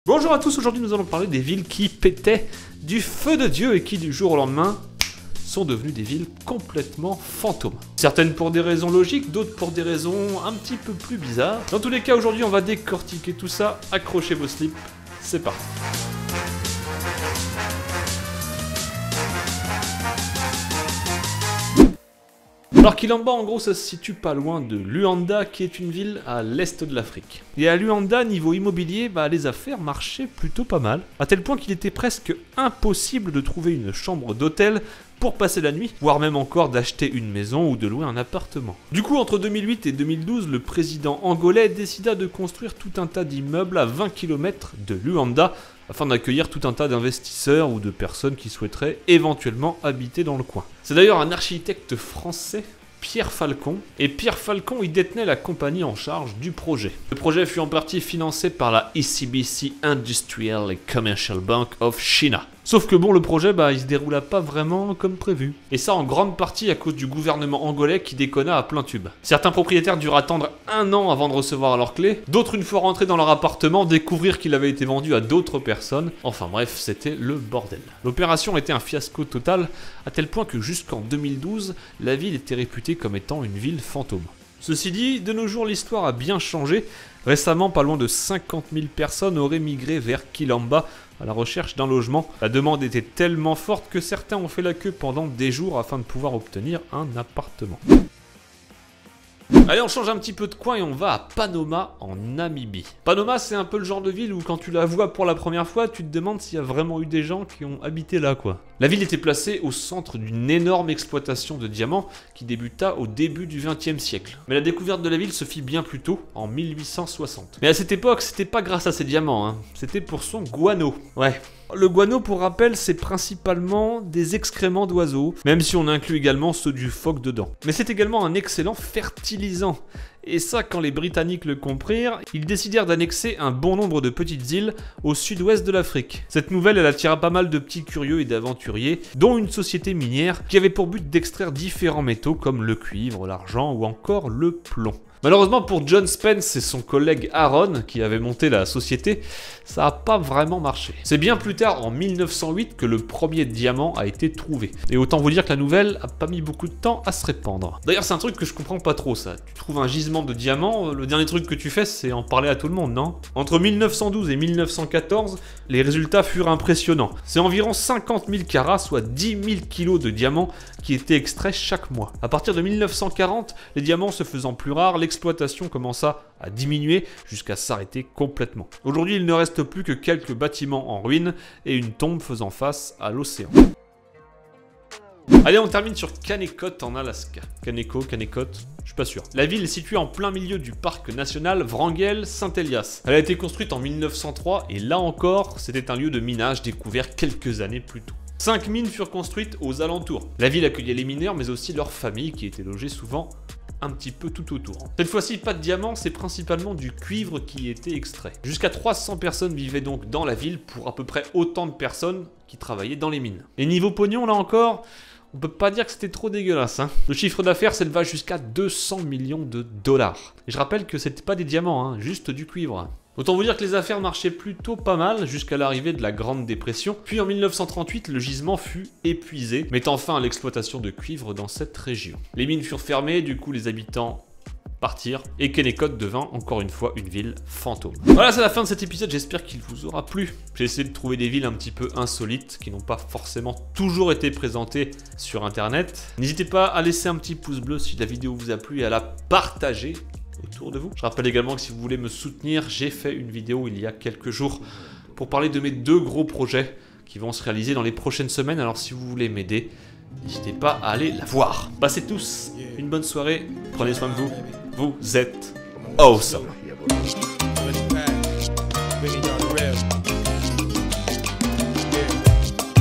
Bonjour à tous, aujourd'hui nous allons parler des villes qui pétaient du feu de Dieu et qui du jour au lendemain sont devenues des villes complètement fantômes. Certaines pour des raisons logiques, d'autres pour des raisons un petit peu plus bizarres. Dans tous les cas, aujourd'hui on va décortiquer tout ça, accrochez vos slips, c'est parti. Alors Quilamba, en gros, ça se situe pas loin de Luanda, qui est une ville à l'est de l'Afrique. Et à Luanda, niveau immobilier, les affaires marchaient plutôt pas mal, à tel point qu'il était presque impossible de trouver une chambre d'hôtel pour passer la nuit, voire même encore d'acheter une maison ou de louer un appartement. Du coup, entre 2008 et 2012, le président angolais décida de construire tout un tas d'immeubles à 20 km de Luanda, afin d'accueillir tout un tas d'investisseurs ou de personnes qui souhaiteraient éventuellement habiter dans le coin. C'est d'ailleurs un architecte français, Pierre Falcon, et Pierre Falcon y détenait la compagnie en charge du projet. Le projet fut en partie financé par la ECBC Industrial and Commercial Bank of China. Sauf que bon, le projet, il se déroula pas vraiment comme prévu. Et ça en grande partie à cause du gouvernement angolais qui déconna à plein tube. Certains propriétaires durent attendre 1 an avant de recevoir leurs clés, d'autres une fois rentrés dans leur appartement découvrir qu'il avait été vendu à d'autres personnes. Enfin bref, c'était le bordel. L'opération était un fiasco total, à tel point que jusqu'en 2012, la ville était réputée comme étant une ville fantôme. Ceci dit, de nos jours l'histoire a bien changé. Récemment, pas loin de 50 000 personnes auraient migré vers Quilamba à la recherche d'un logement. La demande était tellement forte que certains ont fait la queue pendant des jours afin de pouvoir obtenir un appartement. Allez, on change un petit peu de coin et on va à Panoma en Namibie. Panoma, c'est un peu le genre de ville où quand tu la vois pour la première fois, tu te demandes s'il y a vraiment eu des gens qui ont habité là, quoi. La ville était placée au centre d'une énorme exploitation de diamants qui débuta au début du XXe siècle. Mais la découverte de la ville se fit bien plus tôt, en 1860. Mais à cette époque, c'était pas grâce à ces diamants, c'était pour son guano. Ouais. Le guano, pour rappel, c'est principalement des excréments d'oiseaux, même si on inclut également ceux du phoque dedans. Mais c'est également un excellent fertilisant. Et ça, quand les Britanniques le comprirent, ils décidèrent d'annexer un bon nombre de petites îles au sud-ouest de l'Afrique. Cette nouvelle, elle attira pas mal de petits curieux et d'aventuriers, dont une société minière qui avait pour but d'extraire différents métaux comme le cuivre, l'argent ou encore le plomb. Malheureusement pour John Spence et son collègue Aaron, qui avaient monté la société, ça n'a pas vraiment marché. C'est bien plus tard, en 1908, que le premier diamant a été trouvé. Et autant vous dire que la nouvelle a pas mis beaucoup de temps à se répandre. D'ailleurs, c'est un truc que je comprends pas trop, ça. Tu trouves un gisement de diamants, le dernier truc que tu fais, c'est en parler à tout le monde, non? Entre 1912 et 1914, les résultats furent impressionnants. C'est environ 50 000 carats, soit 10 000 kilos de diamants, qui étaient extraits chaque mois. À partir de 1940, les diamants se faisant plus rares, l'exploitation commença à diminuer jusqu'à s'arrêter complètement. Aujourd'hui, il ne reste plus que quelques bâtiments en ruine et une tombe faisant face à l'océan. Allez, on termine sur Kennecott en Alaska. Kennecott, je suis pas sûr. La ville est située en plein milieu du parc national Wrangell-St. Elias. Elle a été construite en 1903 et là encore, c'était un lieu de minage découvert quelques années plus tôt. 5 mines furent construites aux alentours. La ville accueillait les mineurs mais aussi leurs familles qui étaient logées souvent un petit peu tout autour. Cette fois-ci, pas de diamants, c'est principalement du cuivre qui était extrait. Jusqu'à 300 personnes vivaient donc dans la ville pour à peu près autant de personnes qui travaillaient dans les mines. Et niveau pognon, là encore, on peut pas dire que c'était trop dégueulasse. Le chiffre d'affaires s'éleva jusqu'à 200 millions de dollars. Et je rappelle que c'était pas des diamants, juste du cuivre. Autant vous dire que les affaires marchaient plutôt pas mal jusqu'à l'arrivée de la Grande Dépression, puis en 1938, le gisement fut épuisé, mettant fin à l'exploitation de cuivre dans cette région. Les mines furent fermées, du coup les habitants partirent, et Kennecott devint encore une fois une ville fantôme. Voilà, c'est la fin de cet épisode, j'espère qu'il vous aura plu. J'ai essayé de trouver des villes un petit peu insolites, qui n'ont pas forcément toujours été présentées sur internet. N'hésitez pas à laisser un petit pouce bleu si la vidéo vous a plu et à la partager autour de vous. Je rappelle également que si vous voulez me soutenir, j'ai fait une vidéo il y a quelques jours pour parler de mes 2 gros projets qui vont se réaliser dans les prochaines semaines. Alors si vous voulez m'aider, n'hésitez pas à aller la voir. Passez tous une bonne soirée, prenez soin de vous, vous êtes awesome.